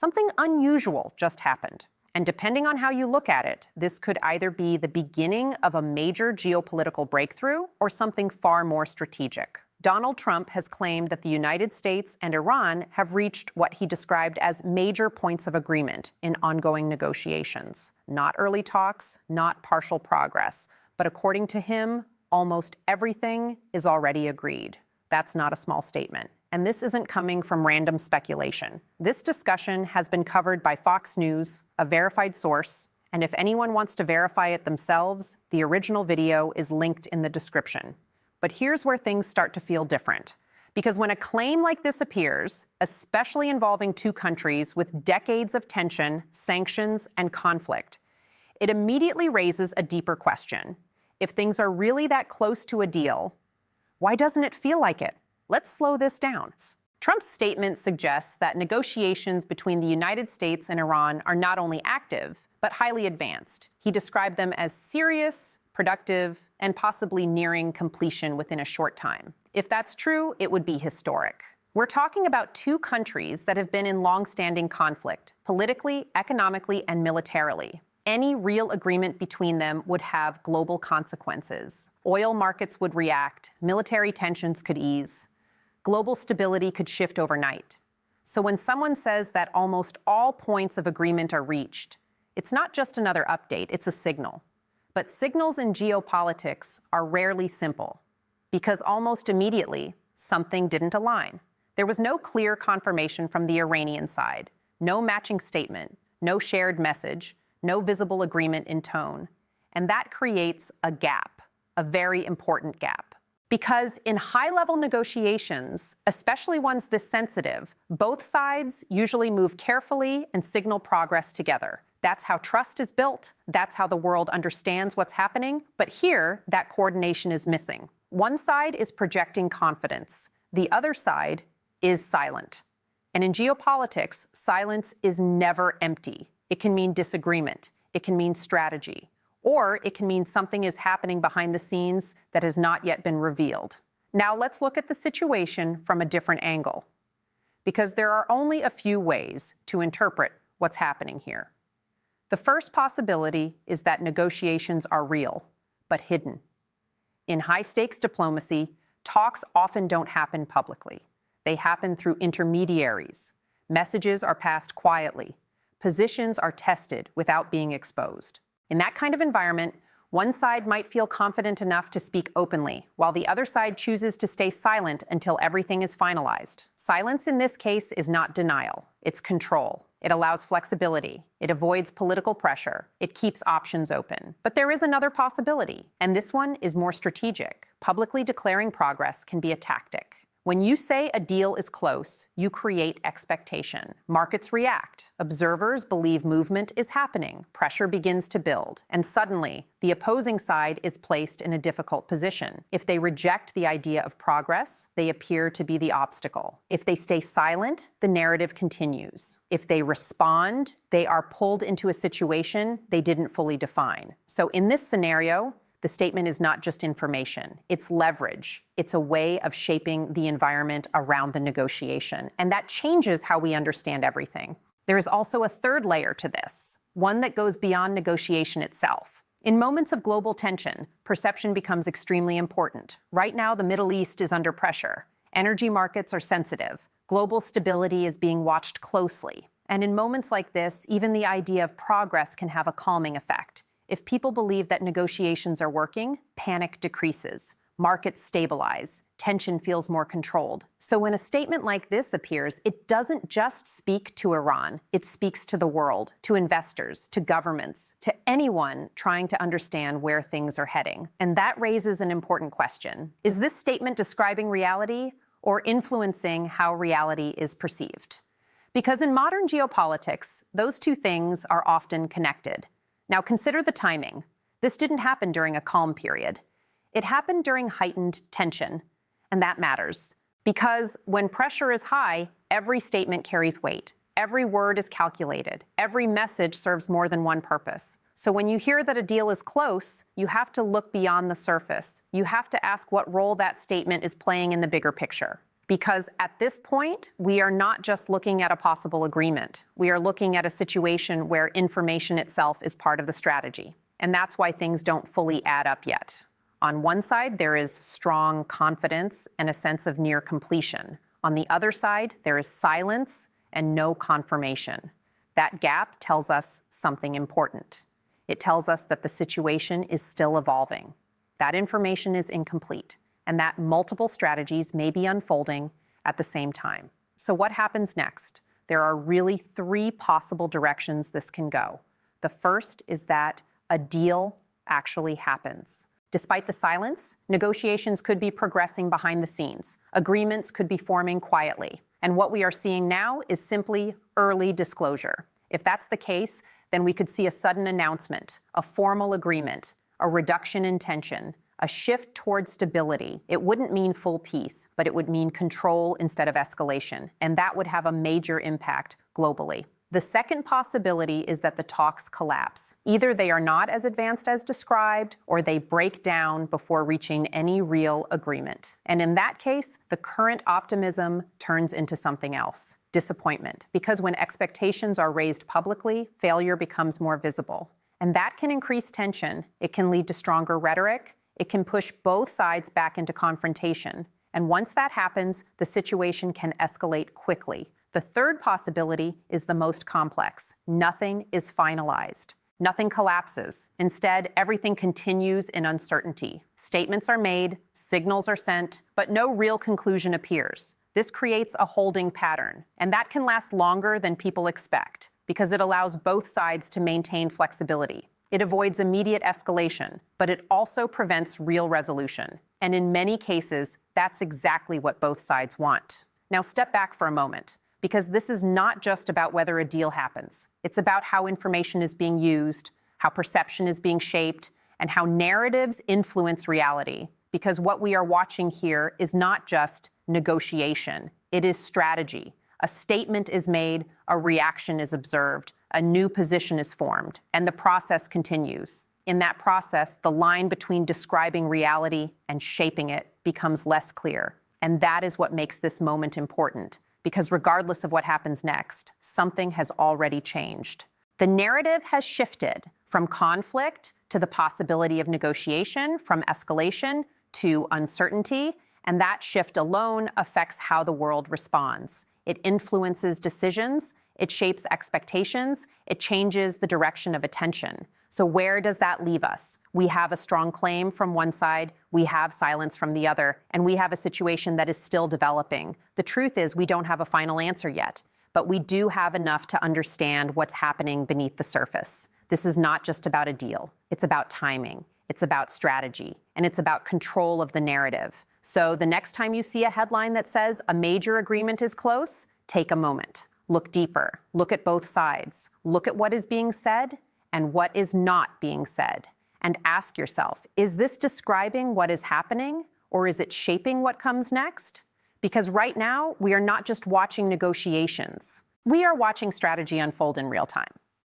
Something unusual just happened. And depending on how you look at it, this could either be the beginning of a major geopolitical breakthrough or something far more strategic. Donald Trump has claimed that the United States and Iran have reached what he described as major points of agreement in ongoing negotiations. Not early talks, not partial progress, but according to him, almost everything is already agreed. That's not a small statement. And this isn't coming from random speculation. This discussion has been covered by Fox News, a verified source, and if anyone wants to verify it themselves, the original video is linked in the description. But here's where things start to feel different. Because when a claim like this appears, especially involving two countries with decades of tension, sanctions, and conflict, it immediately raises a deeper question. If things are really that close to a deal, why doesn't it feel like it? Let's slow this down. Trump's statement suggests that negotiations between the United States and Iran are not only active, but highly advanced. He described them as serious, productive, and possibly nearing completion within a short time. If that's true, it would be historic. We're talking about two countries that have been in long-standing conflict, politically, economically, and militarily. Any real agreement between them would have global consequences. Oil markets would react, military tensions could ease, global stability could shift overnight. So when someone says that almost all points of agreement are reached, it's not just another update, it's a signal. But signals in geopolitics are rarely simple, because almost immediately, something didn't align. There was no clear confirmation from the Iranian side, no matching statement, no shared message, no visible agreement in tone. And that creates a gap, a very important gap. Because in high-level negotiations, especially ones this sensitive, both sides usually move carefully and signal progress together. That's how trust is built. That's how the world understands what's happening. But here, that coordination is missing. One side is projecting confidence. The other side is silent. And in geopolitics, silence is never empty. It can mean disagreement. It can mean strategy. Or it can mean something is happening behind the scenes that has not yet been revealed. Now let's look at the situation from a different angle, because there are only a few ways to interpret what's happening here. The first possibility is that negotiations are real, but hidden. In high-stakes diplomacy, talks often don't happen publicly. They happen through intermediaries. Messages are passed quietly. Positions are tested without being exposed. In that kind of environment, one side might feel confident enough to speak openly, while the other side chooses to stay silent until everything is finalized. Silence in this case is not denial, it's control. It allows flexibility. It avoids political pressure. It keeps options open. But there is another possibility, and this one is more strategic. Publicly declaring progress can be a tactic. When you say a deal is close, you create expectation. Markets react. Observers believe movement is happening. Pressure begins to build. And suddenly, the opposing side is placed in a difficult position. If they reject the idea of progress, they appear to be the obstacle. If they stay silent, the narrative continues. If they respond, they are pulled into a situation they didn't fully define. So in this scenario, the statement is not just information, it's leverage. It's a way of shaping the environment around the negotiation, and that changes how we understand everything. There is also a third layer to this, one that goes beyond negotiation itself. In moments of global tension, perception becomes extremely important. Right now, the Middle East is under pressure. Energy markets are sensitive. Global stability is being watched closely. And in moments like this, even the idea of progress can have a calming effect. If people believe that negotiations are working, panic decreases, markets stabilize, tension feels more controlled. So when a statement like this appears, it doesn't just speak to Iran, it speaks to the world, to investors, to governments, to anyone trying to understand where things are heading. And that raises an important question. Is this statement describing reality or influencing how reality is perceived? Because in modern geopolitics, those two things are often connected. Now consider the timing. This didn't happen during a calm period. It happened during heightened tension, and that matters. Because when pressure is high, every statement carries weight. Every word is calculated. Every message serves more than one purpose. So when you hear that a deal is close, you have to look beyond the surface. You have to ask what role that statement is playing in the bigger picture. Because at this point, we are not just looking at a possible agreement. We are looking at a situation where information itself is part of the strategy. And that's why things don't fully add up yet. On one side, there is strong confidence and a sense of near completion. On the other side, there is silence and no confirmation. That gap tells us something important. It tells us that the situation is still evolving. That information is incomplete, and that multiple strategies may be unfolding at the same time. So what happens next? There are really three possible directions this can go. The first is that a deal actually happens. Despite the silence, negotiations could be progressing behind the scenes. Agreements could be forming quietly. And what we are seeing now is simply early disclosure. If that's the case, then we could see a sudden announcement, a formal agreement, a reduction in tension, a shift toward stability. It wouldn't mean full peace, but it would mean control instead of escalation, and that would have a major impact globally. The second possibility is that the talks collapse. Either they are not as advanced as described, or they break down before reaching any real agreement. And in that case, the current optimism turns into something else, disappointment, because when expectations are raised publicly, failure becomes more visible. And that can increase tension. It can lead to stronger rhetoric. It can push both sides back into confrontation. And once that happens, the situation can escalate quickly. The third possibility is the most complex. Nothing is finalized. Nothing collapses. Instead, everything continues in uncertainty. Statements are made, signals are sent, but no real conclusion appears. This creates a holding pattern, and that can last longer than people expect because it allows both sides to maintain flexibility. It avoids immediate escalation, but it also prevents real resolution. And in many cases, that's exactly what both sides want. Now step back for a moment, because this is not just about whether a deal happens. It's about how information is being used, how perception is being shaped, and how narratives influence reality. Because what we are watching here is not just negotiation, it is strategy. A statement is made, a reaction is observed, a new position is formed, and the process continues. In that process, the line between describing reality and shaping it becomes less clear. And that is what makes this moment important, because regardless of what happens next, something has already changed. The narrative has shifted from conflict to the possibility of negotiation, from escalation to uncertainty, and that shift alone affects how the world responds. It influences decisions, it shapes expectations, it changes the direction of attention. So where does that leave us? We have a strong claim from one side, we have silence from the other, and we have a situation that is still developing. The truth is we don't have a final answer yet, but we do have enough to understand what's happening beneath the surface. This is not just about a deal. It's about timing, it's about strategy, and it's about control of the narrative. So the next time you see a headline that says a major agreement is close, take a moment. Look deeper. Look at both sides. Look at what is being said and what is not being said. And ask yourself, is this describing what is happening, or is it shaping what comes next? Because right now, we are not just watching negotiations. We are watching strategy unfold in real time.